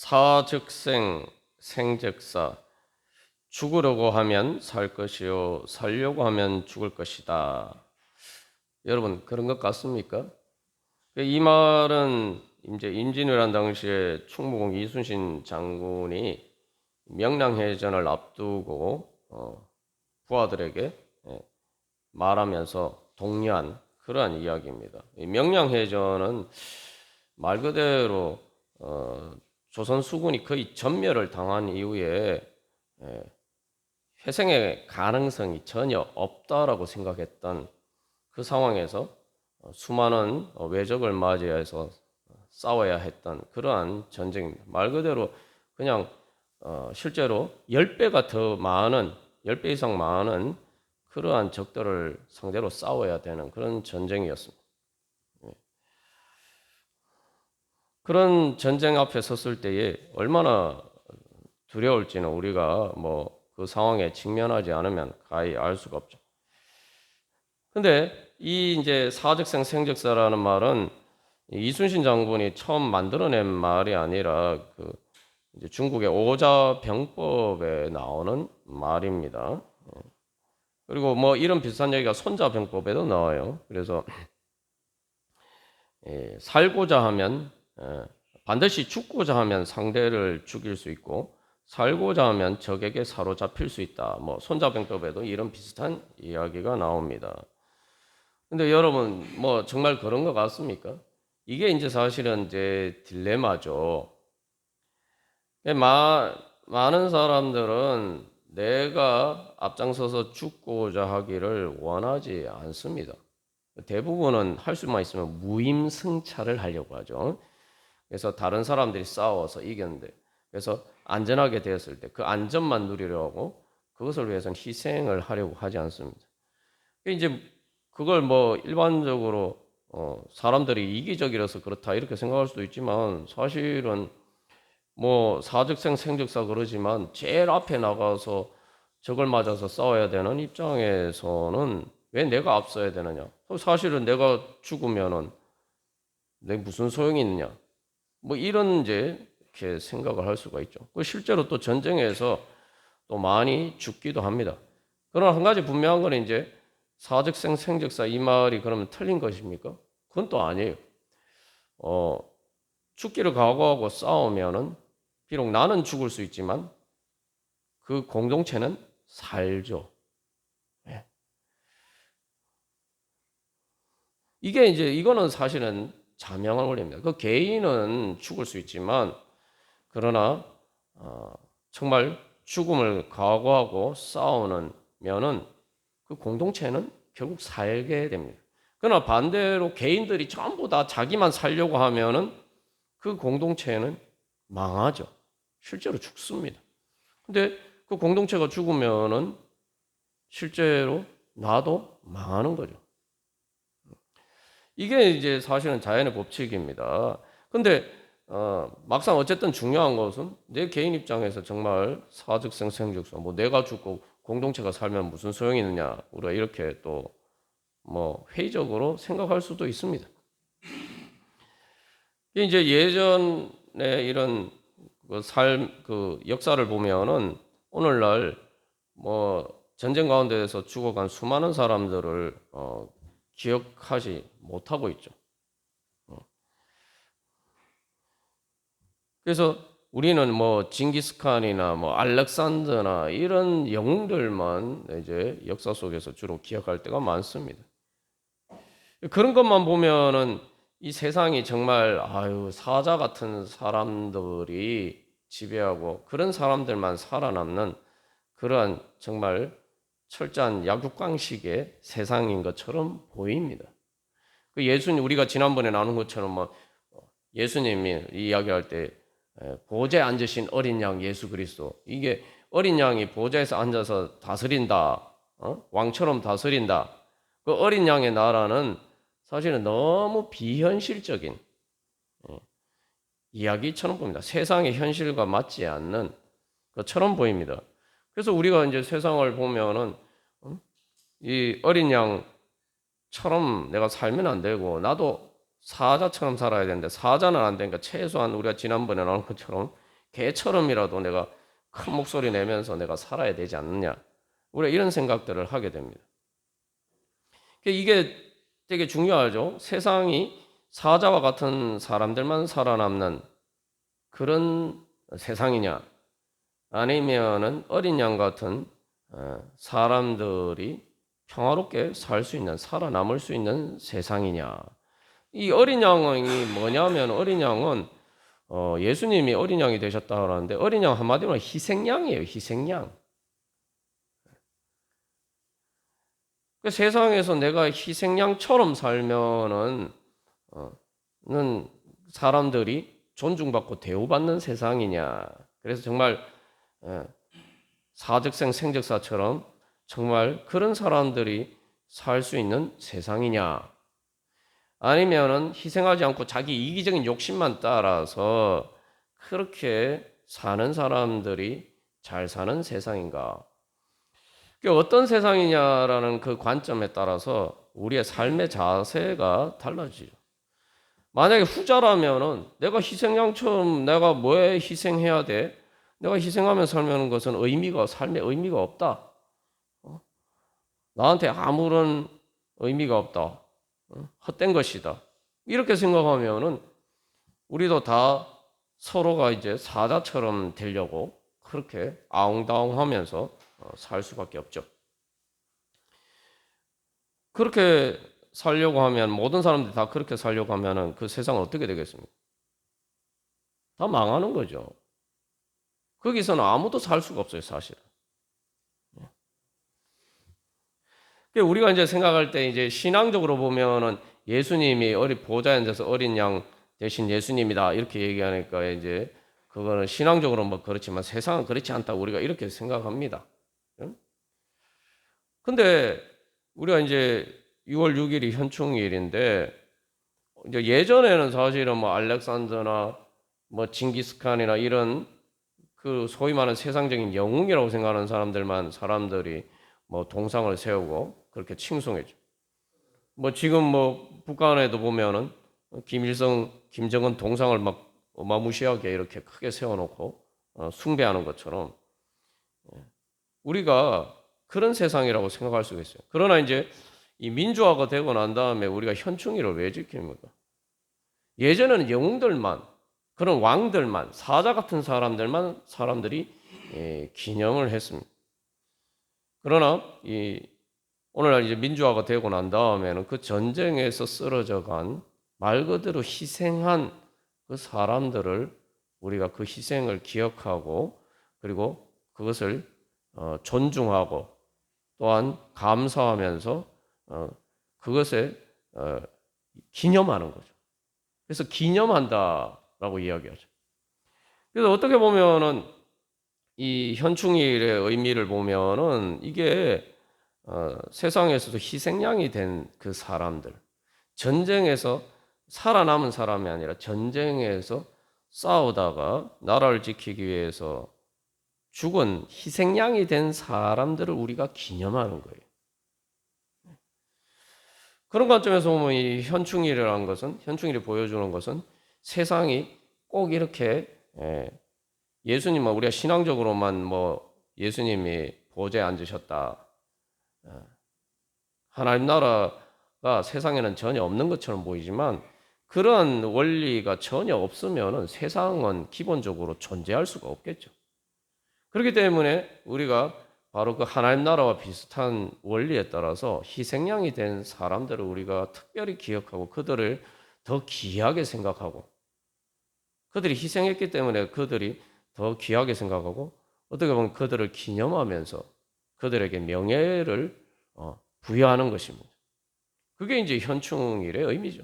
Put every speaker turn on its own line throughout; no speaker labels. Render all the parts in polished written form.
사즉생, 생즉사. 죽으려고 하면 살 것이요, 살려고 하면 죽을 것이다. 여러분, 그런 것 같습니까? 이 말은 이제 임진왜란 당시에 충무공 이순신 장군이 명량해전을 앞두고 부하들에게 말하면서 독려한 그러한 이야기입니다. 이 명량해전은 말 그대로 조선 수군이 거의 전멸을 당한 이후에 회생의 가능성이 전혀 없다라고 생각했던 그 상황에서 수많은 외적을 맞이해서 싸워야 했던 그러한 전쟁입니다. 말 그대로 그냥 실제로 10배가 더 많은, 10배 이상 많은 그러한 적들을 상대로 싸워야 되는 그런 전쟁이었습니다. 그런 전쟁 앞에 섰을 때에 얼마나 두려울지는 우리가 그 상황에 직면하지 않으면 가히 알 수가 없죠. 근데 이 이제 사즉생 생즉사라는 말은 이순신 장군이 처음 만들어낸 말이 아니라 그 이제 중국의 오자병법에 나오는 말입니다. 그리고 이런 비슷한 얘기가 손자병법에도 나와요. 그래서 살고자 하면 반드시 죽고자 하면 상대를 죽일 수 있고 살고자 하면 적에게 사로잡힐 수 있다. 손자병법에도 이런 비슷한 이야기가 나옵니다. 근데 여러분 정말 그런 것 같습니까? 이게 이제 사실은 이제 딜레마죠. 많은 사람들은 내가 앞장서서 죽고자 하기를 원하지 않습니다. 대부분은 할 수만 있으면 무임승차를 하려고 하죠. 그래서 다른 사람들이 싸워서 이겼는데, 그래서 안전하게 되었을 때 그 안전만 누리려고 그것을 위해서는 희생을 하려고 하지 않습니다. 이제 그걸 일반적으로 사람들이 이기적이라서 그렇다 이렇게 생각할 수도 있지만 사실은 사즉생 생즉사 그러지만 제일 앞에 나가서 적을 맞아서 싸워야 되는 입장에서는 왜 내가 앞서야 되느냐? 사실은 내가 죽으면은 내 무슨 소용이 있느냐? 이런 이제 이렇게 생각을 할 수가 있죠. 실제로 또 전쟁에서 또 많이 죽기도 합니다. 그러나 한 가지 분명한 건 이제 사즉생 생즉사 이 말이 그러면 틀린 것입니까? 그건 또 아니에요. 죽기를 각오하고 싸우면은 비록 나는 죽을 수 있지만 그 공동체는 살죠. 예. 이거는 사실은 자명한 원리입니다. 그 개인은 죽을 수 있지만 그러나 정말 죽음을 각오하고 싸우는 면은 그 공동체는 결국 살게 됩니다. 그러나 반대로 개인들이 전부 다 자기만 살려고 하면은 그 공동체는 망하죠. 실제로 죽습니다. 근데 그 공동체가 죽으면은 실제로 나도 망하는 거죠. 이게 이제 사실은 자연의 법칙입니다. 근데 막상 어쨌든 중요한 것은 내 개인 입장에서 정말 사즉생 생즉사 내가 죽고 공동체가 살면 무슨 소용이 있느냐 우리가 이렇게 또 회의적으로 생각할 수도 있습니다. 이제 예전에 이런 그 역사를 보면은 오늘날 전쟁 가운데에서 죽어간 수많은 사람들을 기억하지 못하고 있죠. 그래서 우리는 징기스칸이나 알렉산더나 이런 영웅들만 이제 역사 속에서 주로 기억할 때가 많습니다. 그런 것만 보면은 이 세상이 정말 사자 같은 사람들이 지배하고 그런 사람들만 살아남는 그러한 정말 철저한 약육강식의 세상인 것처럼 보입니다. 우리가 지난번에 나눈 것처럼 예수님이 이야기할 때 보좌에 앉으신 어린 양 예수 그리스도, 이게 어린 양이 보좌에서 앉아서 다스린다, 왕처럼 다스린다. 그 어린 양의 나라는 사실은 너무 비현실적인 이야기처럼 보입니다. 세상의 현실과 맞지 않는 것처럼 보입니다. 그래서 우리가 이제 세상을 보면은 이 어린 양처럼 내가 살면 안 되고 나도 사자처럼 살아야 되는데 사자는 안 되니까 최소한 우리가 지난번에 나온 것처럼 개처럼이라도 내가 큰 목소리 내면서 내가 살아야 되지 않느냐. 우리가 이런 생각들을 하게 됩니다. 이게 되게 중요하죠. 세상이 사자와 같은 사람들만 살아남는 그런 세상이냐, 아니면은 어린 양 같은 사람들이 평화롭게 살 수 있는, 살아남을 수 있는 세상이냐. 이 어린 양이 뭐냐면, 어린 양은 예수님이 어린 양이 되셨다 그러는데, 어린 양 한마디로 희생양이에요. 희생양. 그 세상에서 내가 희생양처럼 살면은 는 사람들이 존중받고 대우받는 세상이냐. 그래서 정말 사즉생 생즉사처럼 정말 그런 사람들이 살 수 있는 세상이냐. 아니면은 희생하지 않고 자기 이기적인 욕심만 따라서 그렇게 사는 사람들이 잘 사는 세상인가. 어떤 세상이냐라는 그 관점에 따라서 우리의 삶의 자세가 달라지죠. 만약에 후자라면은 내가 희생양처럼 내가 뭐에 희생해야 돼? 내가 희생하며 살면 것은 삶의 의미가 없다. 나한테 아무런 의미가 없다. 헛된 것이다. 이렇게 생각하면은 우리도 다 서로가 이제 사자처럼 되려고 그렇게 아웅다웅하면서 살 수밖에 없죠. 그렇게 살려고 하면 모든 사람들이 다 그렇게 살려고 하면은 그 세상은 어떻게 되겠습니까? 다 망하는 거죠. 거기서는 아무도 살 수가 없어요, 사실은. 우리가 이제 생각할 때 이제 신앙적으로 보면은 예수님이 보좌에 앉아서 어린 양 대신 예수님이다 이렇게 얘기하니까 이제 그거는 신앙적으로 뭐 그렇지만 세상은 그렇지 않다 우리가 이렇게 생각합니다. 근데 우리가 이제 6월 6일이 현충일인데 이제 예전에는 사실은 뭐 알렉산더나 뭐 징기스칸이나 이런 그 소위 말하는 세상적인 영웅이라고 생각하는 사람들이 뭐 동상을 세우고 그렇게 칭송했죠. 뭐 지금 뭐 북한에도 보면은 김일성, 김정은 동상을 막 어마무시하게 이렇게 크게 세워놓고 숭배하는 것처럼 우리가 그런 세상이라고 생각할 수가 있어요. 그러나 이제 이 민주화가 되고 난 다음에 우리가 현충일을 왜 지킵니까? 예전에는 영웅들만, 그런 왕들만, 사자 같은 사람들이 기념을 했습니다. 그러나 오늘날 이제 민주화가 되고 난 다음에는 그 전쟁에서 쓰러져 간 말 그대로 희생한 그 사람들을 우리가 그 희생을 기억하고 그리고 그것을 존중하고 또한 감사하면서 그것에 기념하는 거죠. 그래서 기념한다라고 이야기하죠. 그래서 어떻게 보면은 이 현충일의 의미를 보면은 이게 세상에서도 희생양이 된 그 사람들, 전쟁에서 살아남은 사람이 아니라 전쟁에서 싸우다가 나라를 지키기 위해서 죽은 희생양이 된 사람들을 우리가 기념하는 거예요. 그런 관점에서 보면 이 현충일이 보여주는 것은 세상이 꼭 이렇게 예수님만 우리가 신앙적으로만 뭐 예수님이 보좌에 앉으셨다. 하나님 나라가 세상에는 전혀 없는 것처럼 보이지만 그런 원리가 전혀 없으면 세상은 기본적으로 존재할 수가 없겠죠. 그렇기 때문에 우리가 바로 그 하나님 나라와 비슷한 원리에 따라서 희생양이 된 사람들을 우리가 특별히 기억하고 그들을 더 귀하게 생각하고 그들이 희생했기 때문에 그들이 더 귀하게 생각하고 어떻게 보면 그들을 기념하면서 그들에게 명예를 부여하는 것입니다. 그게 이제 현충일의 의미죠.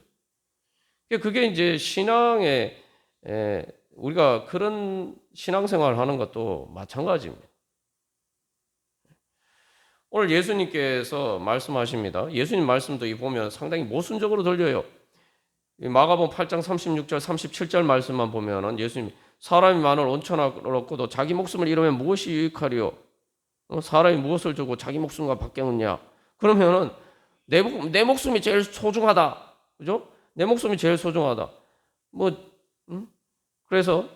그게 이제 신앙의 우리가 그런 신앙생활을 하는 것도 마찬가지입니다. 오늘 예수님께서 말씀하십니다. 예수님 말씀도 보면 상당히 모순적으로 들려요. 마가복음 8장 36절 37절 말씀만 보면은 예수님 사람이 만을 온천하고도 자기 목숨을 잃으면 무엇이 유익하리요? 사람이 무엇을 주고 자기 목숨과 바뀌었냐? 그러면은 내 목숨이 제일 소중하다. 그죠? 내 목숨이 제일 소중하다. 그래서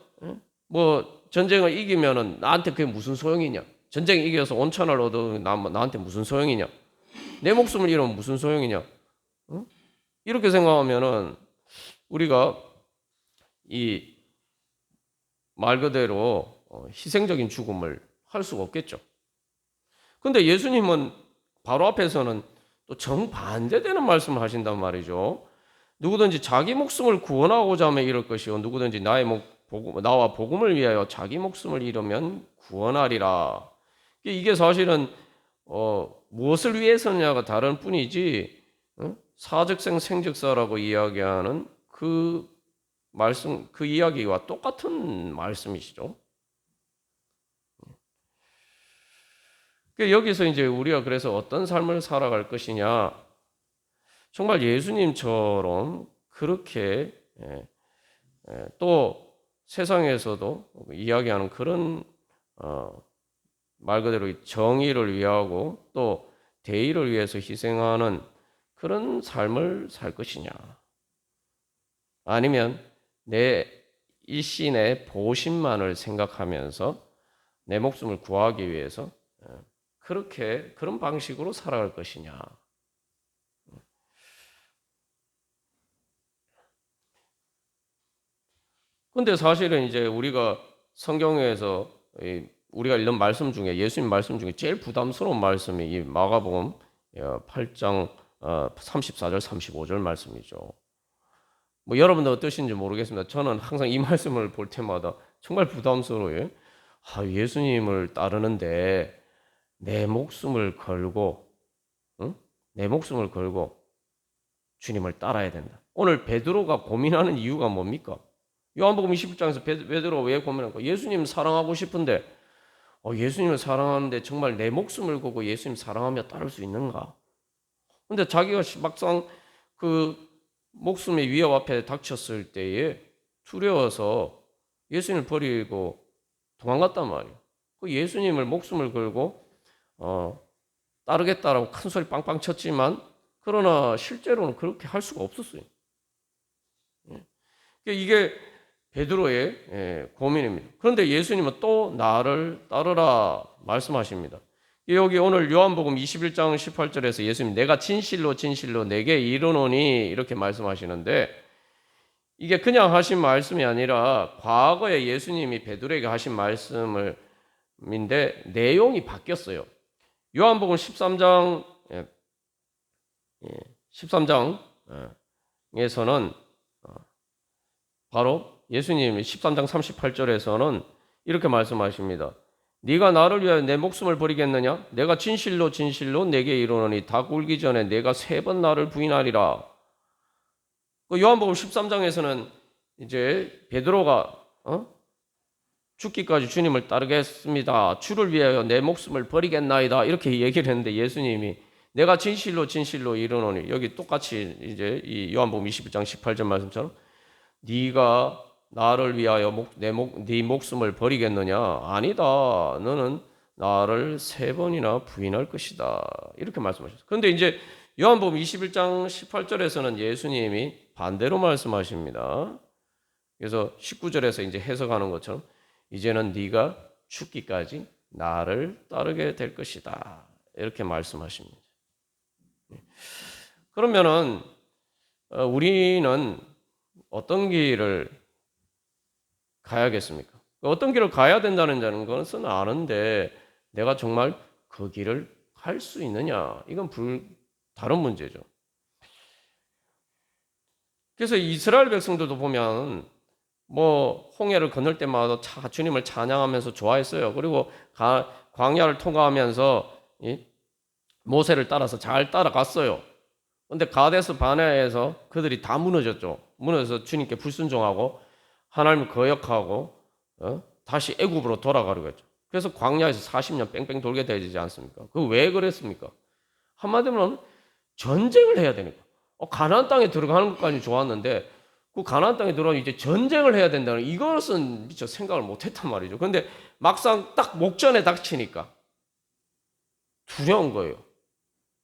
뭐 전쟁을 이기면은 나한테 그게 무슨 소용이냐? 전쟁에 이겨서 온천을 얻어 나한테 무슨 소용이냐? 내 목숨을 잃으면 무슨 소용이냐? 어? 이렇게 생각하면은 우리가 이 말 그대로 희생적인 죽음을 할 수가 없겠죠. 근데 예수님은 바로 앞에서는 또 정반대되는 말씀을 하신단 말이죠. 누구든지 자기 목숨을 구원하고자 하면 이럴 것이요 누구든지 나와 복음을 위하여 자기 목숨을 잃으면 구원하리라. 이게 사실은 무엇을 위해서냐가 다른 뿐이지 사즉생 생즉사라고 이야기하는 그 말씀, 그 이야기와 똑같은 말씀이시죠. 여기서 이제 우리가 그래서 어떤 삶을 살아갈 것이냐, 정말 예수님처럼 그렇게 또 세상에서도 이야기하는 그런 말 그대로 정의를 위하고 또 대의를 위해서 희생하는 그런 삶을 살 것이냐, 아니면 내 일신의 보신만을 생각하면서 내 목숨을 구하기 위해서 그런 방식으로 살아갈 것이냐. 근데 사실은 이제 우리가 성경에서 우리가 읽는 말씀 중에 예수님 말씀 중에 제일 부담스러운 말씀이 이 마가복음 8장 34절 35절 말씀이죠. 뭐 여러분들 어떠신지 모르겠습니다. 저는 항상 이 말씀을 볼 때마다 정말 부담스러워요. 예수님을 따르는데 내 목숨을 걸고, 내 목숨을 걸고 주님을 따라야 된다. 오늘 베드로가 고민하는 이유가 뭡니까? 요한복음 21장에서 베드로가 왜 고민할까? 예수님 사랑하고 싶은데, 예수님을 사랑하는데 정말 내 목숨을 걸고 예수님 사랑하며 따를 수 있는가? 근데 자기가 막상 그 목숨의 위협 앞에 닥쳤을 때에 두려워서 예수님을 버리고 도망갔단 말이에요. 그 예수님을 목숨을 걸고 따르겠다라고 큰 소리 빵빵 쳤지만 그러나 실제로는 그렇게 할 수가 없었어요. 이게 베드로의 고민입니다. 그런데 예수님은 또 나를 따르라 말씀하십니다. 여기 오늘 요한복음 21장 18절에서 예수님 내가 진실로 진실로 내게 이르노니 이렇게 말씀하시는데 이게 그냥 하신 말씀이 아니라 과거에 예수님이 베드로에게 하신 말씀인데 내용이 바뀌었어요. 요한복음 13장에서는 바로 예수님이 13장 38절에서는 이렇게 말씀하십니다. 네가 나를 위하여 내 목숨을 버리겠느냐? 내가 진실로 진실로 내게 이르노니 닭 울기 전에 내가 3번 나를 부인하리라. 요한복음 13장에서는 이제 베드로가 죽기까지 주님을 따르겠습니다. 주를 위하여 내 목숨을 버리겠나이다. 이렇게 얘기를 했는데 예수님이 내가 진실로 진실로 이르노니 여기 똑같이 이제 이 요한복음 21장 18절 말씀처럼 네가 나를 위하여 네 목숨을 버리겠느냐? 아니다. 너는 나를 3번이나 부인할 것이다. 이렇게 말씀하셨어요. 그런데 이제 요한복음 21장 18절에서는 예수님이 반대로 말씀하십니다. 그래서 19절에서 이제 해석하는 것처럼 이제는 네가 죽기까지 나를 따르게 될 것이다. 이렇게 말씀하십니다. 그러면은 우리는 어떤 길을 가야겠습니까? 어떤 길을 가야 된다는 것은 아는데 내가 정말 그 길을 갈 수 있느냐? 이건 다른 문제죠. 그래서 이스라엘 백성들도 보면 뭐 홍해를 건널 때마다 주님을 찬양하면서 좋아했어요. 그리고 광야를 통과하면서 모세를 따라서 잘 따라갔어요. 그런데 가데스 바네아에서 그들이 다 무너졌죠. 무너져서 주님께 불순종하고 하나님을 거역하고 다시 애굽으로 돌아가려고 했죠. 그래서 광야에서 40년 뺑뺑 돌게 되지 않습니까? 그 왜 그랬습니까? 한마디로 전쟁을 해야 되니까. 가나안 땅에 들어가는 것까지 좋았는데 그 가나안 땅에 들어가면 이제 전쟁을 해야 된다는 이것은 미처 생각을 못했단 말이죠. 그런데 막상 딱 목전에 닥치니까 두려운 거예요.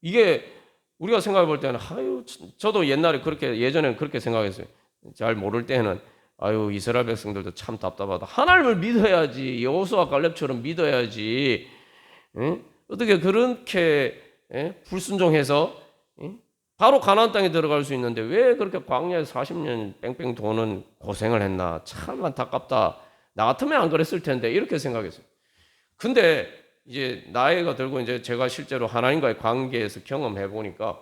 이게 우리가 생각해 볼 때는 저도 옛날에 예전에는 그렇게 생각했어요. 잘 모를 때는 아유, 이스라엘 백성들도 참 답답하다. 하나님을 믿어야지. 여호수아 갈렙처럼 믿어야지. 응? 어떻게 그렇게 불순종해서 바로 가나안 땅에 들어갈 수 있는데 왜 그렇게 광야에 40년 뺑뺑 도는 고생을 했나? 참 안타깝다. 나 같으면 안 그랬을 텐데 이렇게 생각했어요. 근데 이제 나이가 들고 이제 제가 실제로 하나님과의 관계에서 경험해 보니까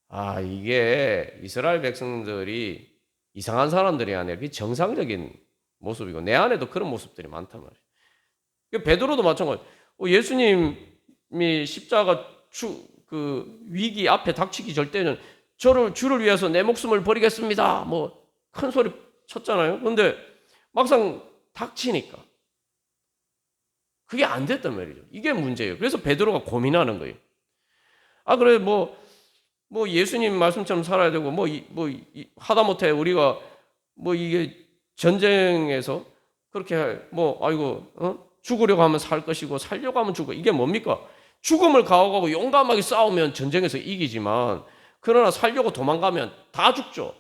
아, 이게 이스라엘 백성들이 이상한 사람들이 아니라 그게 정상적인 모습이고 내 안에도 그런 모습들이 많단 말이에요. 베드로도 마찬가지. 예수님이 십자가 그 위기 앞에 닥치기 절대는 주를 위해서 내 목숨을 버리겠습니다. 뭐 큰 소리 쳤잖아요. 그런데 막상 닥치니까 그게 안 됐단 말이죠. 이게 문제예요. 그래서 베드로가 고민하는 거예요. 아, 그래 뭐 예수님 말씀처럼 살아야 되고 하다못해 우리가 뭐 이게 전쟁에서 그렇게 죽으려고 하면 살 것이고 살려고 하면 죽어. 이게 뭡니까? 죽음을 각오하고 용감하게 싸우면 전쟁에서 이기지만 그러나 살려고 도망가면 다 죽죠.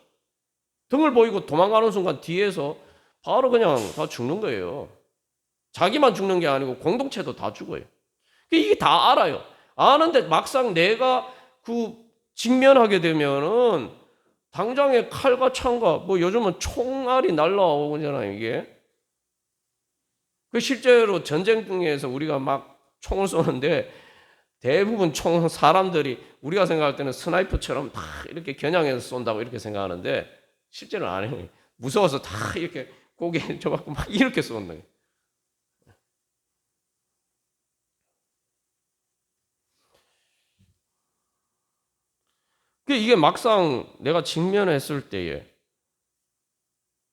등을 보이고 도망가는 순간 뒤에서 바로 그냥 다 죽는 거예요. 자기만 죽는 게 아니고 공동체도 다 죽어요. 이게 다 알아요. 아는데 막상 내가 직면하게 되면은 당장에 칼과 창과 요즘은 총알이 날라오잖아요, 이게. 실제로 전쟁에서 우리가 막 총을 쏘는데 대부분 사람들이 우리가 생각할 때는 스나이퍼처럼 다 이렇게 겨냥해서 쏜다고 이렇게 생각하는데 실제로는 아니에요. 무서워서 다 이렇게 고개 줘갖고 막 이렇게 쏘는 거예요. 이게 막상 내가 직면했을 때에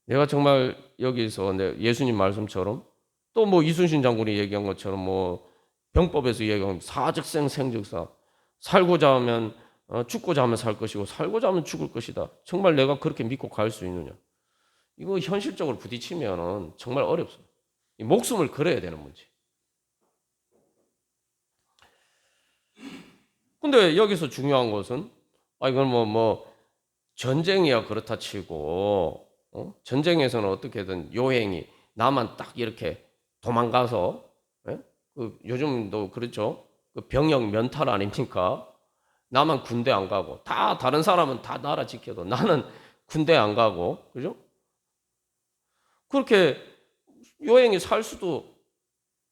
내가 정말 여기서 예수님 말씀처럼 또 이순신 장군이 얘기한 것처럼 병법에서 얘기한 사즉생 생즉사 살고자 하면 죽고자 하면 살 것이고 살고자 하면 죽을 것이다. 정말 내가 그렇게 믿고 갈 수 있느냐? 이거 현실적으로 부딪히면은 정말 어렵습니다. 목숨을 걸어야 되는 문제. 근데 여기서 중요한 것은 이건 전쟁이야 그렇다 치고 전쟁에서는 어떻게든 요행이 나만 딱 이렇게 도망가서 요즘도 그렇죠. 병역 면탈 아닙니까? 나만 군대 안 가고 다른 사람은 다 나라 지켜도 나는 군대 안 가고 그죠? 그렇게 요행이 살 수도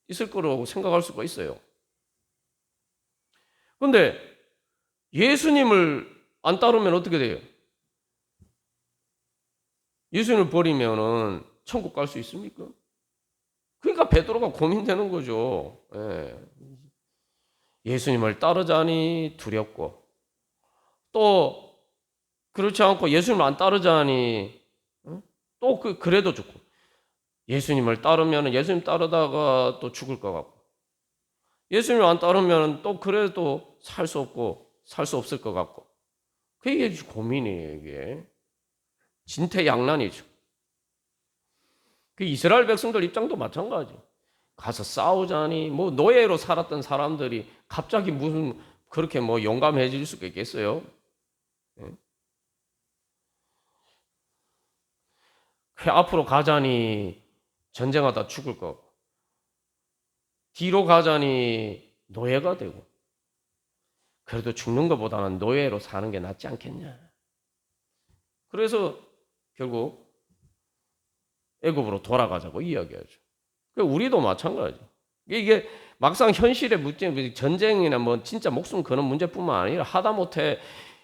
있을 거라고 생각할 수가 있어요. 근데 예수님을 안 따르면 어떻게 돼요? 예수님을 버리면은 천국 갈 수 있습니까? 그러니까 베드로가 고민되는 거죠. 예수님을 따르자니 두렵고 또 그렇지 않고 예수님을 안 따르자니 또 그래도 좋고 예수님을 따르면 예수님 따르다가 또 죽을 것 같고 예수님을 안 따르면 또 그래도 살 수 없고 살 수 없을 것 같고 그게 고민이에요. 이게 진퇴양난이죠. 그 이스라엘 백성들 입장도 마찬가지. 가서 싸우자니 노예로 살았던 사람들이 갑자기 무슨 그렇게 용감해질 수가 있겠어요? 그 앞으로 가자니 전쟁하다 죽을 거고 뒤로 가자니 노예가 되고 그래도 죽는 것보다는 노예로 사는 게 낫지 않겠냐. 그래서 결국 애굽으로 돌아가자고 이야기하죠. 우리도 마찬가지. 이게 막상 현실의 문제, 전쟁이나 진짜 목숨 거는 문제뿐만 아니라 하다못해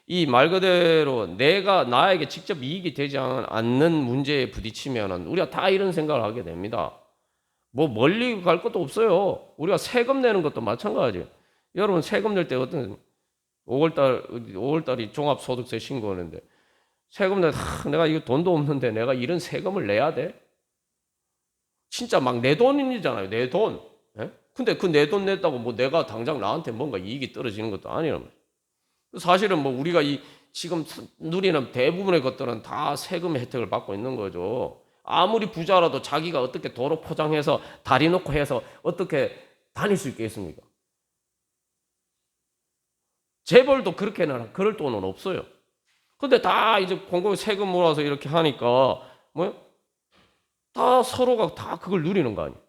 이 말 그대로 나에게 직접 이익이 되지 않는 문제에 부딪히면은 우리가 다 이런 생각을 하게 됩니다. 멀리 갈 것도 없어요. 우리가 세금 내는 것도 마찬가지예요. 여러분 세금 낼 때 5월달이 종합소득세 신고하는데 세금 내가 이거 돈도 없는데 내가 이런 세금을 내야 돼? 진짜 막 내 돈이잖아요. 내 돈. 근데 그 내 돈 냈다고 내가 당장 나한테 뭔가 이익이 떨어지는 것도 아니란 말이에요. 사실은 우리가 지금 누리는 대부분의 것들은 다 세금의 혜택을 받고 있는 거죠. 아무리 부자라도 자기가 어떻게 도로 포장해서 다리 놓고 해서 어떻게 다닐 수 있겠습니까? 재벌도 그렇게는 그럴 돈은 없어요. 근데 다 이제 공공 세금 몰아서 이렇게 하니까 다 서로가 다 그걸 누리는 거 아니에요.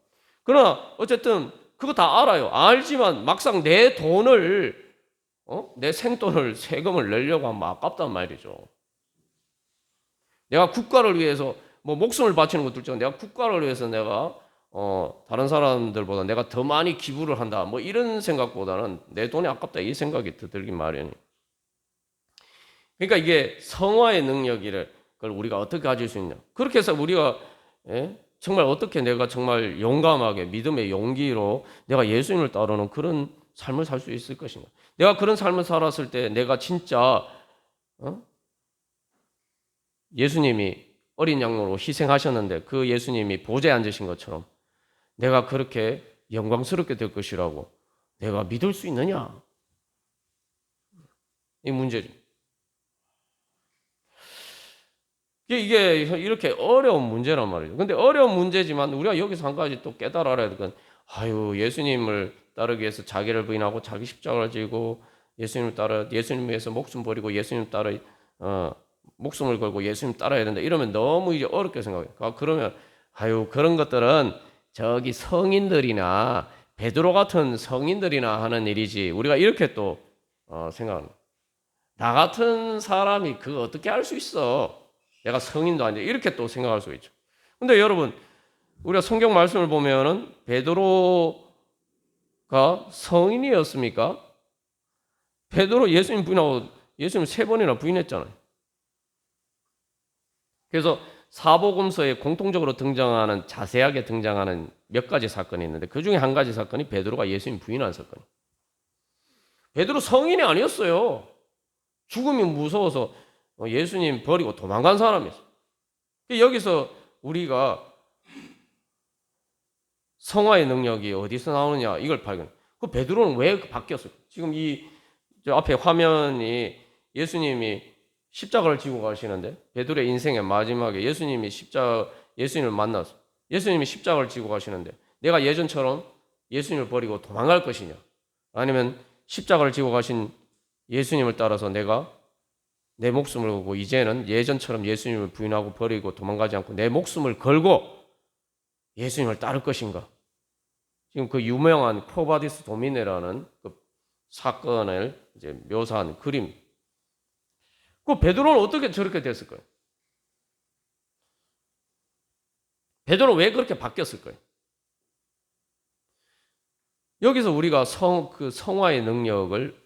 그러나 어쨌든 그거 다 알아요. 알지만 막상 내 돈을 내 생돈을 세금을 내려고 하면 아깝단 말이죠. 내가 국가를 위해서 뭐 목숨을 바치는 것도 있지만 내가 국가를 위해서 내가 다른 사람들보다 내가 더 많이 기부를 한다. 뭐 이런 생각보다는 내 돈이 아깝다 이 생각이 더 들긴 마련이에요. 그러니까 이게 성화의 능력이를 그걸 우리가 어떻게 가질 수 있냐. 그렇게 해서 우리가 정말 어떻게 내가 정말 용감하게 믿음의 용기로 내가 예수님을 따르는 그런 삶을 살 수 있을 것인가. 내가 그런 삶을 살았을 때 내가 진짜 예수님이 어린 양으로 희생하셨는데 그 예수님이 보좌에 앉으신 것처럼 내가 그렇게 영광스럽게 될 것이라고 내가 믿을 수 있느냐? 이 문제죠. 이게 이렇게 어려운 문제란 말이죠. 근데 어려운 문제지만 우리가 여기서 한 가지 또 깨달아야 될 건, 예수님을 따르기 위해서 자기를 부인하고 자기 십자가를 지고 예수님 위해서 목숨 버리고 예수님 따라 목숨을 걸고 예수님 따라야 된다. 이러면 너무 이제 어렵게 생각해요. 그러면 그런 것들은 저기 성인들이나 베드로 같은 성인들이나 하는 일이지. 우리가 이렇게 또 생각합니다. 나 같은 사람이 그거 어떻게 할 수 있어? 내가 성인도 아닌데 이렇게 또 생각할 수 있죠. 근데 여러분 우리가 성경 말씀을 보면은 베드로가 성인이었습니까? 베드로 예수님 부인하고 예수님 3번이나 부인했잖아요. 그래서 사복음서에 공통적으로 등장하는 자세하게 등장하는 몇 가지 사건이 있는데 그 중에 한 가지 사건이 베드로가 예수님 부인한 사건이에요. 베드로 성인이 아니었어요. 죽음이 무서워서 예수님 버리고 도망간 사람이었어요. 여기서 우리가 성화의 능력이 어디서 나오느냐 이걸 발견. 그 베드로는 왜 바뀌었어요? 지금 저 앞에 화면이 예수님이 십자가를 지고 가시는데 베드로의 인생의 마지막에 예수님을 만나서 예수님이 십자가를 지고 가시는데 내가 예전처럼 예수님을 버리고 도망갈 것이냐? 아니면 십자가를 지고 가신 예수님을 따라서 내가 내 목숨을 걸고 이제는 예전처럼 예수님을 부인하고 버리고 도망가지 않고 내 목숨을 걸고 예수님을 따를 것인가? 지금 그 유명한 코바디스 도미네라는 그 사건을 이제 묘사한 그림. 그 베드로는 어떻게 저렇게 됐을까요? 베드로는 왜 그렇게 바뀌었을까요? 여기서 우리가 그 성화의 능력을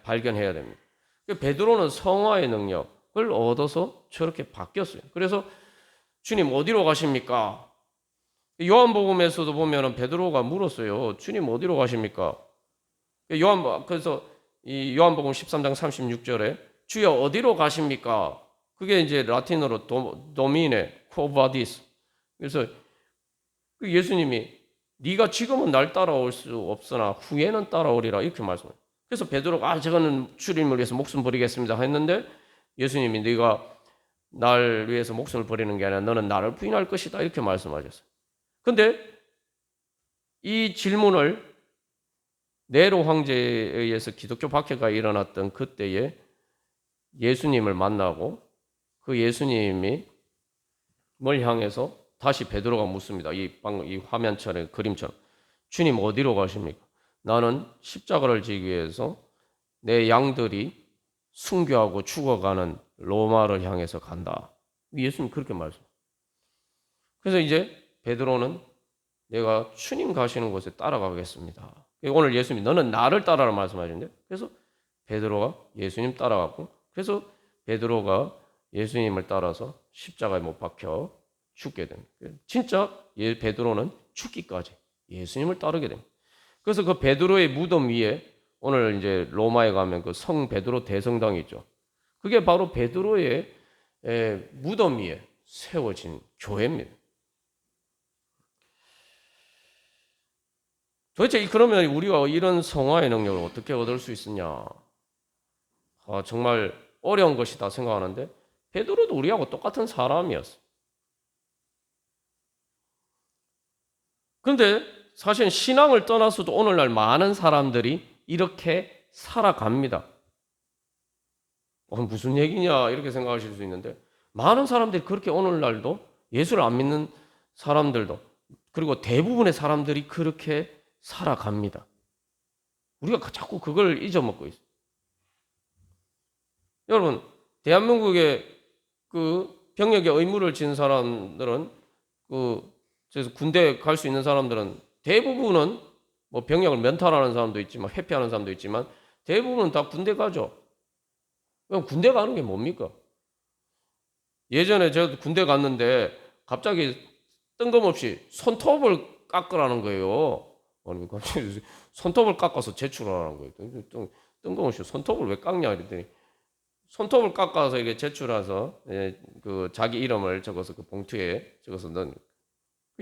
발견해야 됩니다. 베드로는 성화의 능력을 얻어서 저렇게 바뀌었어요. 그래서 주님 어디로 가십니까? 요한복음에서도 보면은 베드로가 물었어요. 주님 어디로 가십니까? 그래서 이 요한복음 13장 36절에 주여 어디로 가십니까? 그게 이제 라틴어로 도미네 코바디스. 그래서 예수님이 네가 지금은 날 따라올 수 없으나 후에는 따라오리라 이렇게 말씀해요. 그래서 베드로가 저거는 주님을 위해서 목숨 버리겠습니다 했는데 예수님이 네가 날 위해서 목숨을 버리는 게 아니라 너는 나를 부인할 것이다 이렇게 말씀하셨어요. 근데 이 질문을 네로 황제에 의해서 기독교 박해가 일어났던 그때에 예수님을 만나고 그 예수님이 뭘 향해서 다시 베드로가 묻습니다. 이 화면처럼 그림처럼 주님 어디로 가십니까? 나는 십자가를 지기 위해서 내 양들이 순교하고 죽어가는 로마를 향해서 간다. 예수님 그렇게 말씀. 그래서 이제 베드로는 내가 주님 가시는 곳에 따라가겠습니다. 오늘 예수님이 너는 나를 따라라 말씀하시는데 그래서 베드로가 예수님 따라갔고 그래서 베드로가 예수님을 따라서 십자가에 못 박혀 죽게 됩니다. 진짜 베드로는 죽기까지 예수님을 따르게 됩니다. 그래서 그 베드로의 무덤 위에 오늘 이제 로마에 가면 그 성 베드로 대성당이 있죠. 그게 바로 베드로의 무덤 위에 세워진 교회입니다. 도대체 그러면 우리가 이런 성화의 능력을 어떻게 얻을 수 있느냐? 정말 어려운 것이다 생각하는데 베드로도 우리하고 똑같은 사람이었어. 그런데 사실 신앙을 떠나서도 오늘날 많은 사람들이 이렇게 살아갑니다. 무슨 얘기냐 이렇게 생각하실 수 있는데 많은 사람들이 그렇게 오늘날도 예수를 안 믿는 사람들도, 그리고 대부분의 사람들이 그렇게 살아갑니다. 우리가 자꾸 그걸 잊어먹고 있어요. 여러분, 대한민국의 그 병역의 의무를 진 사람들은, 그래서 군대 갈 수 있는 사람들은 대부분은 뭐 병역을 면탈하는 사람도 있지만 회피하는 사람도 있지만 대부분은 다 군대 가죠. 그럼 군대 가는 게 뭡니까? 예전에 저도 군대 갔는데 갑자기 뜬금없이 손톱을 깎으라는 거예요. 아니, 갑자기 손톱을 깎아서 제출하라는 거예요. 뜬금없이 손톱을 왜 깎냐 이랬더니 손톱을 깎아서 이게 제출해서 그 자기 이름을 적어서 그 봉투에 적어서 넣은.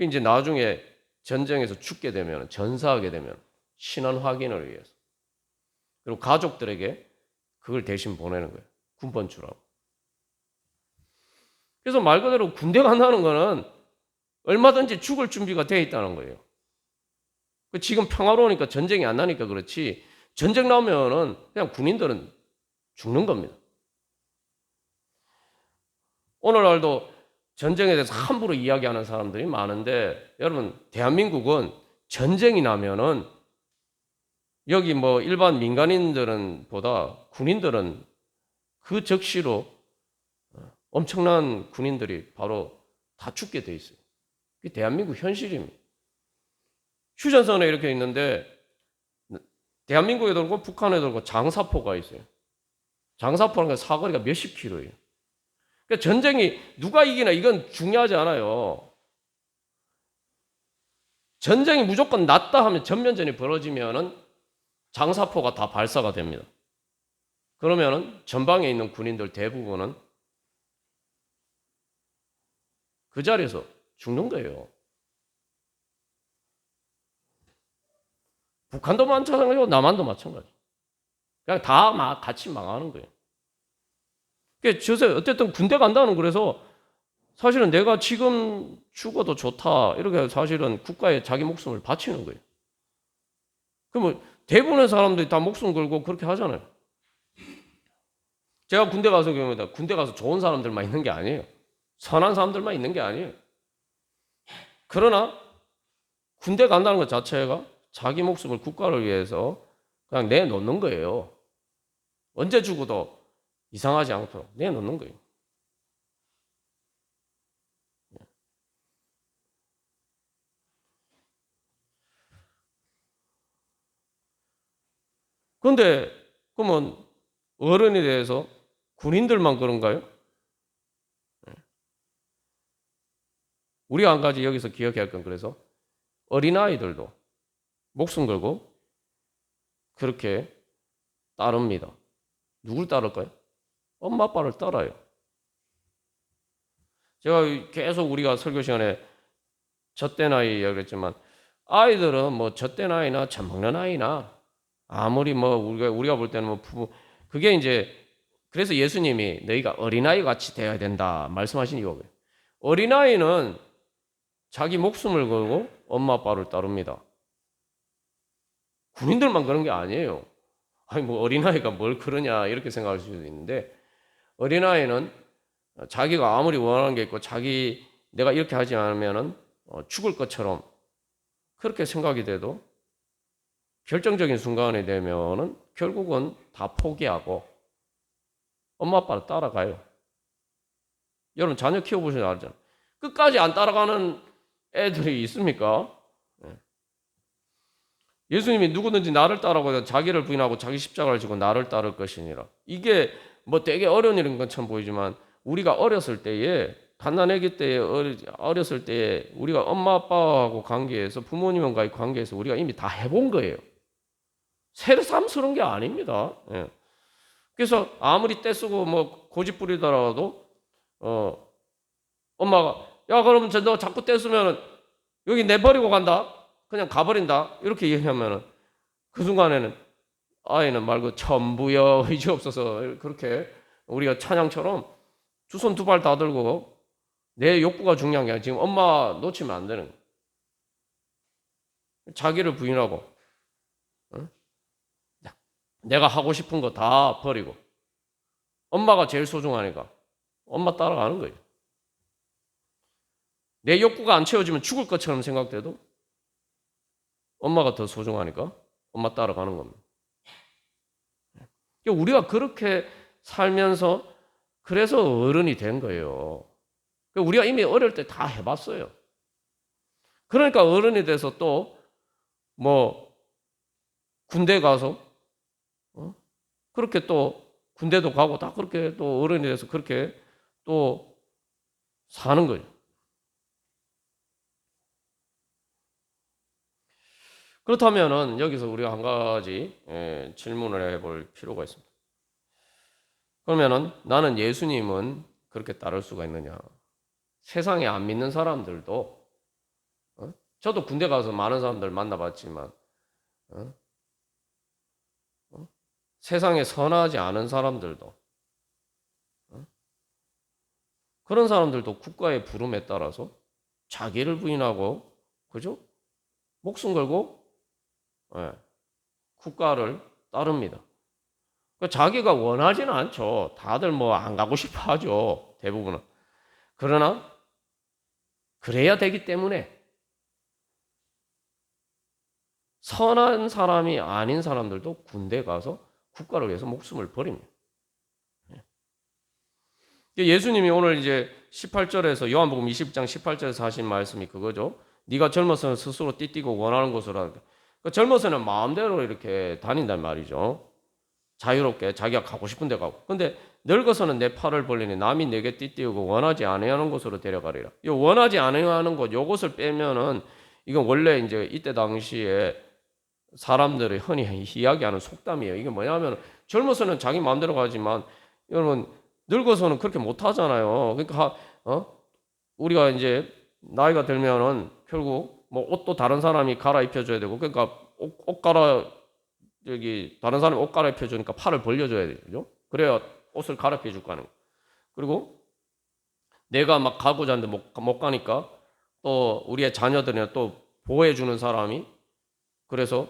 이제 나중에 전쟁에서 죽게 되면, 전사하게 되면 신원 확인을 위해서, 그리고 가족들에게 그걸 대신 보내는 거예요. 군번주라고. 그래서 말 그대로 군대 간다는 거는 얼마든지 죽을 준비가 되어 있다는 거예요. 지금 평화로우니까 전쟁이 안 나니까 그렇지, 전쟁 나면은 그냥 군인들은 죽는 겁니다. 오늘날도 전쟁에 대해서 함부로 이야기하는 사람들이 많은데, 여러분, 대한민국은 전쟁이 나면은 여기 뭐 일반 민간인들은 보다 군인들은 그 적시로 엄청난 군인들이 바로 다 죽게 돼 있어요. 그게 대한민국 현실입니다. 휴전선에 이렇게 있는데 대한민국에도 그렇고 북한에도 그렇고 장사포가 있어요. 장사포라는 건 사거리가 몇십 킬로예요. 그러니까 전쟁이 누가 이기나 이건 중요하지 않아요. 전쟁이 무조건 났다 하면, 전면전이 벌어지면은 장사포가 다 발사가 됩니다. 그러면은 전방에 있는 군인들 대부분은 그 자리에서 죽는 거예요. 북한도 마찬가지고 남한도 마찬가지. 그냥 다 같이 망하는 거예요. 그러니까 어쨌든 군대 간다는, 그래서 사실은 내가 지금 죽어도 좋다 이렇게 사실은 국가에 자기 목숨을 바치는 거예요. 그럼 대부분의 사람들이 다 목숨 걸고 그렇게 하잖아요. 제가 군대 가서 경우에 군대 가서 좋은 사람들만 있는 게 아니에요. 선한 사람들만 있는 게 아니에요. 그러나 군대 간다는 것 자체가 자기 목숨을 국가를 위해서 그냥 내놓는 거예요. 언제 죽어도 이상하지 않도록 내놓는 거예요. 그런데 그러면 어른에 대해서 군인들만 그런가요? 우리가 한 가지 여기서 기억해야 할 건, 그래서 어린아이들도 목숨 걸고 그렇게 따릅니다. 누굴 따를까요? 엄마 아빠를 따라요. 제가 계속 우리가 설교 시간에 젖된 아이 그랬지만, 아이들은 뭐 젖된 아이나 젖먹는 아이나 아무리 뭐 우리가 볼 때는 뭐 부모, 그게 이제, 그래서 예수님이 너희가 어린아이 같이 되어야 된다 말씀하신 이유가 뭐예요? 어린아이는 자기 목숨을 걸고 엄마 아빠를 따릅니다. 군인들만 그런 게 아니에요. 아니 뭐 어린아이가 뭘 그러냐 이렇게 생각할 수도 있는데, 어린아이는 자기가 아무리 원하는 게 있고 내가 이렇게 하지 않으면은 죽을 것처럼 그렇게 생각이 돼도 결정적인 순간이 되면은 결국은 다 포기하고 엄마 아빠를 따라가요. 여러분 자녀 키워보시면 알잖아요. 끝까지 안 따라가는 애들이 있습니까? 예수님이 누구든지 나를 따라고 자기를 부인하고 자기 십자가를 지고 나를 따를 것이니라. 이게 뭐 되게 어려운 일인 것처럼 보이지만, 우리가 어렸을 때에, 갓난아기 때에, 어렸을 때에 우리가 엄마 아빠하고 관계에서, 부모님과의 관계에서 우리가 이미 다 해본 거예요. 새삼스러운 게 아닙니다. 예. 그래서 아무리 떼쓰고 뭐 고집 부리더라도 엄마가 야 그럼 너 자꾸 떼쓰면 여기 내버리고 간다, 그냥 가버린다 이렇게 얘기하면은 그 순간에는 아이는 말고 천부여 의지 없어서, 그렇게 우리가 찬양처럼 두 손 두 발 다 들고 내 욕구가 중요한 게 아니라 지금 엄마 놓치면 안 되는 거예요. 자기를 부인하고 내가 하고 싶은 거 다 버리고 엄마가 제일 소중하니까 엄마 따라가는 거예요. 내 욕구가 안 채워지면 죽을 것처럼 생각돼도 엄마가 더 소중하니까 엄마 따라가는 겁니다. 우리가 그렇게 살면서 그래서 어른이 된 거예요. 우리가 이미 어릴 때 다 해봤어요. 그러니까 어른이 돼서 또 뭐 군대 가서 그렇게 또 군대도 가고 다 그렇게 또 어른이 돼서 그렇게 또 사는 거예요. 그렇다면은 여기서 우리가 한 가지 질문을 해볼 필요가 있습니다. 그러면은 나는 예수님은 그렇게 따를 수가 있느냐? 세상에 안 믿는 사람들도 저도 군대 가서 많은 사람들 만나봤지만 세상에 선하지 않은 사람들도 그런 사람들도 국가의 부름에 따라서 자기를 부인하고 그죠? 목숨 걸고 국가를 따릅니다. 자기가 원하지는 않죠. 다들 뭐 안 가고 싶어 하죠. 대부분은. 그러나 그래야 되기 때문에 선한 사람이 아닌 사람들도 군대 가서 국가를 위해서 목숨을 버립니다. 예수님이 오늘 이제 18절에서 요한복음 20장 18절에서 하신 말씀이 그거죠. 네가 젊어서는 스스로 띠띠고 원하는 곳으로 젊어서는 마음대로 이렇게 다닌단 말이죠. 자유롭게 자기가 가고 싶은 데 가고. 근데 늙어서는 내 팔을 벌리니 남이 내게 띠띠우고 원하지 아니하는 곳으로 데려가리라. 이 원하지 아니하는 곳 요것을 빼면은 이건 원래 이제 이때 당시에 사람들이 흔히 이야기하는 속담이에요. 이게 뭐냐면 젊어서는 자기 마음대로 가지만 여러분 늙어서는 그렇게 못 하잖아요. 그러니까 우리가 이제 나이가 들면은 결국 뭐 옷도 다른 사람이 갈아입혀 줘야 되고 그러니까 옷 여기 다른 사람이 옷 갈아입혀 주니까 팔을 벌려 줘야 되죠. 그래야 옷을 갈아입혀 줄 거 아니에요. 그리고 내가 막 가고자 하는데 못 가니까 또 우리의 자녀들이나 또 보호해 주는 사람이 그래서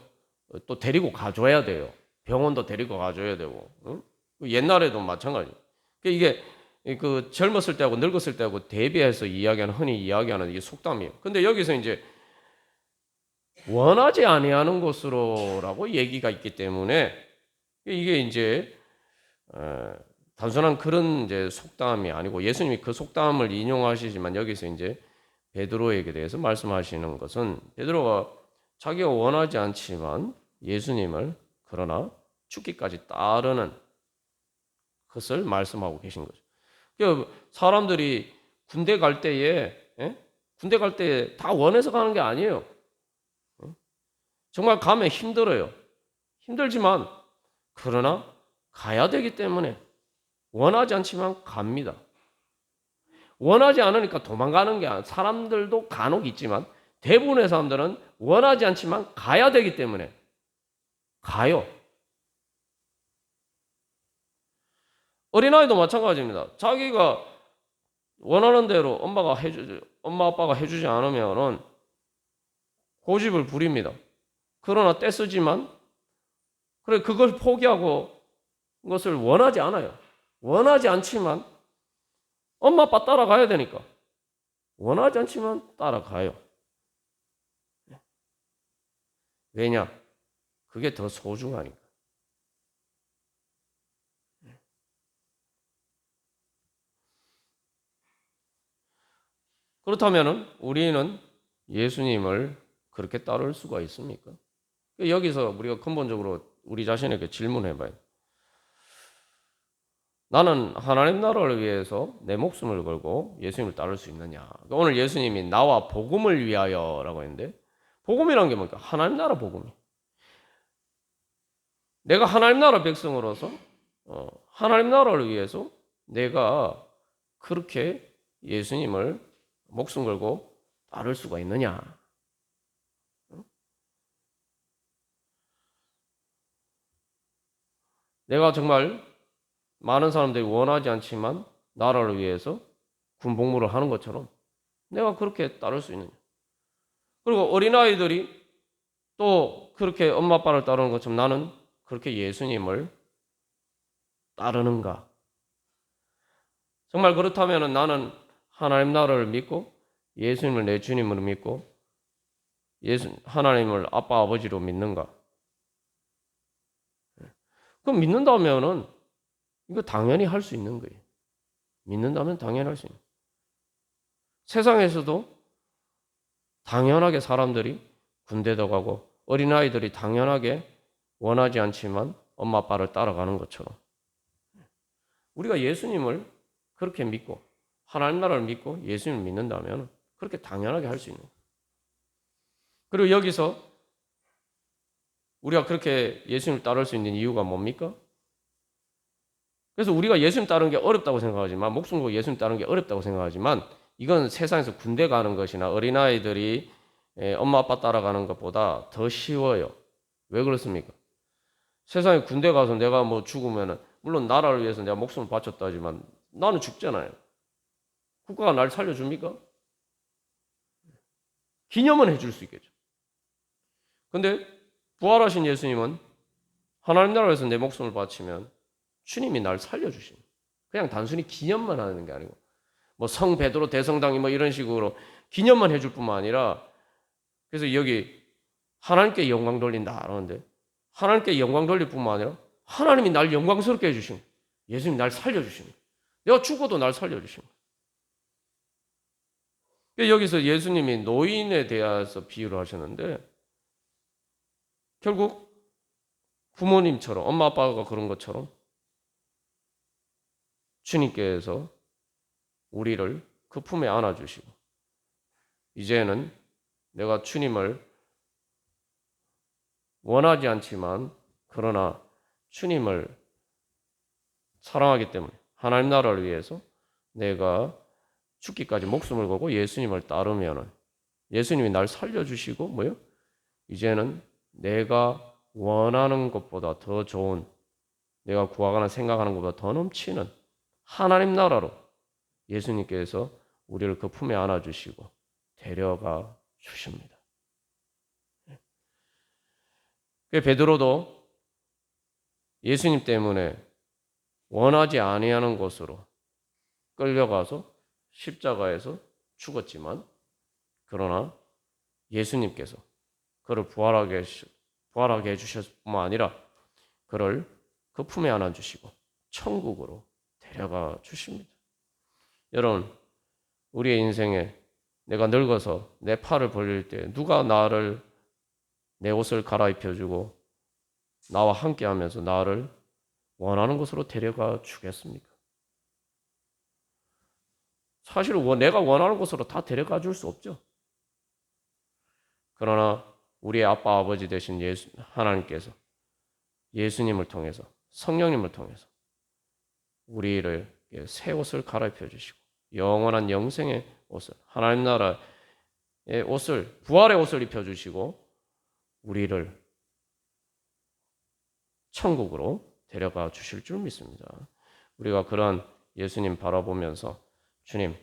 또 데리고 가줘야 돼요. 병원도 데리고 가줘야 되고. 응? 옛날에도 마찬가지. 이게 그 젊었을 때하고 늙었을 때하고 대비해서 흔히 이야기하는 이게 속담이에요. 근데 여기서 이제 원하지 아니하는 것으로라고 얘기가 있기 때문에 이게 이제 단순한 그런 이제 속담이 아니고 예수님이 그 속담을 인용하시지만 여기서 이제 베드로에게 대해서 말씀하시는 것은 베드로가 자기가 원하지 않지만 예수님을 그러나 죽기까지 따르는 것을 말씀하고 계신 거죠. 그러니까 사람들이 군대 갈 때에 군대 갈 때 다 원해서 가는 게 아니에요. 정말 가면 힘들어요. 힘들지만 그러나 가야 되기 때문에 원하지 않지만 갑니다. 원하지 않으니까 도망가는 게 아니라 사람들도 간혹 있지만 대부분의 사람들은 원하지 않지만 가야 되기 때문에 가요. 어린아이도 마찬가지입니다. 자기가 원하는 대로 엄마 아빠가 해주지 않으면은 고집을 부립니다. 그러나 떼쓰지만 그래 그걸 포기하고 것을 원하지 않아요. 원하지 않지만 엄마 아빠 따라가야 되니까 원하지 않지만 따라가요. 왜냐? 그게 더 소중하니까. 그렇다면 우리는 예수님을 그렇게 따를 수가 있습니까? 여기서 우리가 근본적으로 우리 자신에게 질문해봐요. 나는 하나님 나라를 위해서 내 목숨을 걸고 예수님을 따를 수 있느냐? 오늘 예수님이 나와 복음을 위하여라고 했는데 복음이란 게 뭡니까? 하나님 나라 복음이. 내가 하나님 나라 백성으로서 하나님 나라를 위해서 내가 그렇게 예수님을 목숨 걸고 따를 수가 있느냐? 내가 정말 많은 사람들이 원하지 않지만 나라를 위해서 군복무를 하는 것처럼 내가 그렇게 따를 수 있느냐? 그리고 어린아이들이 또 그렇게 엄마 아빠를 따르는 것처럼 나는 그렇게 예수님을 따르는가? 정말 그렇다면 나는 하나님 나라를 믿고 예수님을 내 주님으로 믿고 하나님을 아빠 아버지로 믿는가? 그럼 믿는다면은 이거 당연히 할 수 있는 거예요. 믿는다면 당연히 할 수 있는. 세상에서도 당연하게 사람들이 군대도 가고 어린아이들이 당연하게 원하지 않지만 엄마 아빠를 따라가는 것처럼 우리가 예수님을 그렇게 믿고 하나님 나라를 믿고 예수님을 믿는다면 그렇게 당연하게 할 수 있는 거예요. 그리고 여기서 우리가 그렇게 예수님을 따를 수 있는 이유가 뭡니까? 그래서 우리가 예수님 따르는 게 어렵다고 생각하지만 목숨 걸고 예수님 따르는 게 어렵다고 생각하지만 이건 세상에서 군대 가는 것이나 어린아이들이 엄마 아빠 따라가는 것보다 더 쉬워요. 왜 그렇습니까? 세상에 군대 가서 내가 뭐 죽으면은 물론 나라를 위해서 내가 목숨을 바쳤다지만 나는 죽잖아요. 국가가 날 살려줍니까? 기념은 해줄 수 있겠죠. 근데 부활하신 예수님은 하나님 나라에서 내 목숨을 바치면 주님이 날 살려주십니다. 그냥 단순히 기념만 하는 게 아니고 뭐 성 베드로 대성당이 뭐 이런 식으로 기념만 해줄 뿐만 아니라 그래서 여기 하나님께 영광 돌린다 하는데 하나님께 영광 돌릴 뿐만 아니라 하나님이 날 영광스럽게 해주십니다. 예수님이 날 살려주십니다. 내가 죽어도 날 살려주십니다. 여기서 예수님이 노인에 대해서 비유를 하셨는데 결국 부모님처럼 엄마 아빠가 그런 것처럼 주님께서 우리를 그 품에 안아주시고 이제는 내가 주님을 원하지 않지만 그러나 주님을 사랑하기 때문에 하나님 나라를 위해서 내가 죽기까지 목숨을 걸고 예수님을 따르면은 예수님이 날 살려주시고 뭐요? 이제는 내가 원하는 것보다 더 좋은 내가 구하거나 생각하는 것보다 더 넘치는 하나님 나라로 예수님께서 우리를 그 품에 안아주시고 데려가 주십니다. 베드로도 예수님 때문에 원하지 아니하는 곳으로 끌려가서 십자가에서 죽었지만 그러나 예수님께서 그를 부활하게 해주셨을 뿐만 아니라 그를 그 품에 안아주시고 천국으로 데려가 주십니다. 여러분 우리의 인생에 내가 늙어서 내 팔을 벌릴 때 누가 나를 내 옷을 갈아입혀주고 나와 함께하면서 나를 원하는 곳으로 데려가 주겠습니까? 사실 내가 원하는 곳으로 다 데려가 줄 수 없죠. 그러나 우리의 아빠 아버지 되신 하나님께서 예수님을 통해서 성령님을 통해서 우리를 새 옷을 갈아입혀 주시고 영원한 영생의 옷을 하나님 나라의 옷을 부활의 옷을 입혀 주시고 우리를 천국으로 데려가 주실 줄 믿습니다. 우리가 그런 예수님 바라보면서 주님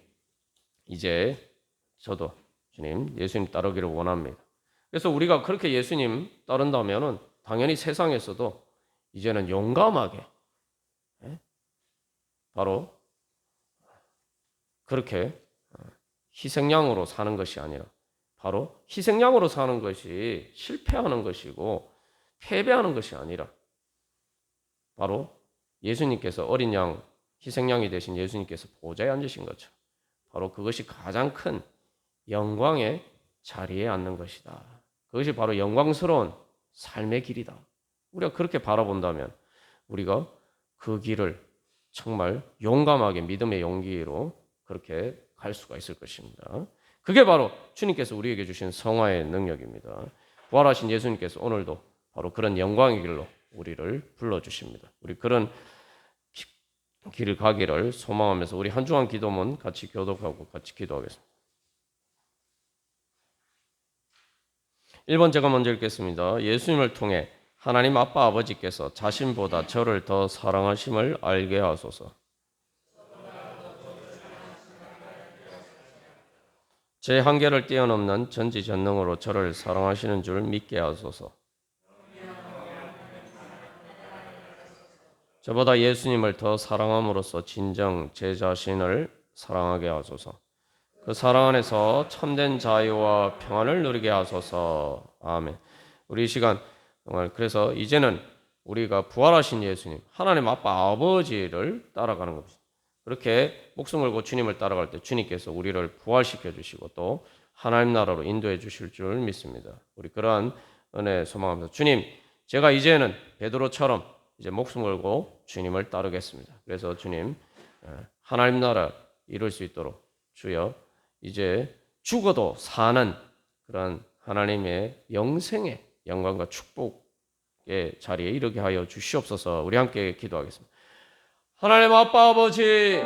이제 저도 주님 예수님 따르기를 원합니다. 그래서 우리가 그렇게 예수님 따른다면은 당연히 세상에서도 이제는 용감하게 바로 그렇게 희생양으로 사는 것이 아니라 바로 희생양으로 사는 것이 실패하는 것이고 패배하는 것이 아니라 바로 예수님께서 어린 양 희생양이 되신 예수님께서 보좌에 앉으신 것처럼 바로 그것이 가장 큰 영광의 자리에 앉는 것이다. 그것이 바로 영광스러운 삶의 길이다. 우리가 그렇게 바라본다면 우리가 그 길을 정말 용감하게 믿음의 용기로 그렇게 갈 수가 있을 것입니다. 그게 바로 주님께서 우리에게 주신 성화의 능력입니다. 부활하신 예수님께서 오늘도 바로 그런 영광의 길로 우리를 불러주십니다. 우리 그런 길을 가기를 소망하면서 우리 한 주간 기도문 같이 교독하고 같이 기도하겠습니다. 1번 제가 먼저 읽겠습니다. 예수님을 통해 하나님 아빠 아버지께서 자신보다 저를 더 사랑하심을 알게 하소서. 제 한계를 뛰어넘는 전지전능으로 저를 사랑하시는 줄 믿게 하소서. 저보다 예수님을 더 사랑함으로써 진정 제 자신을 사랑하게 하소서. 그 사랑 안에서 참된 자유와 평안을 누리게 하소서. 아멘. 우리 이 시간 정말 그래서 이제는 우리가 부활하신 예수님, 하나님 아빠 아버지를 따라가는 겁니다. 그렇게 목숨 걸고 주님을 따라갈 때 주님께서 우리를 부활시켜 주시고 또 하나님 나라로 인도해 주실 줄 믿습니다. 우리 그러한 은혜 소망합니다. 주님, 제가 이제는 베드로처럼 이제 목숨 걸고 주님을 따르겠습니다. 그래서 주님, 하나님 나라 이룰 수 있도록 주여 이제 죽어도 사는 그런 하나님의 영생의 영광과 축복의 자리에 이르게 하여 주시옵소서. 우리 함께 기도하겠습니다. 하나님 아빠 아버지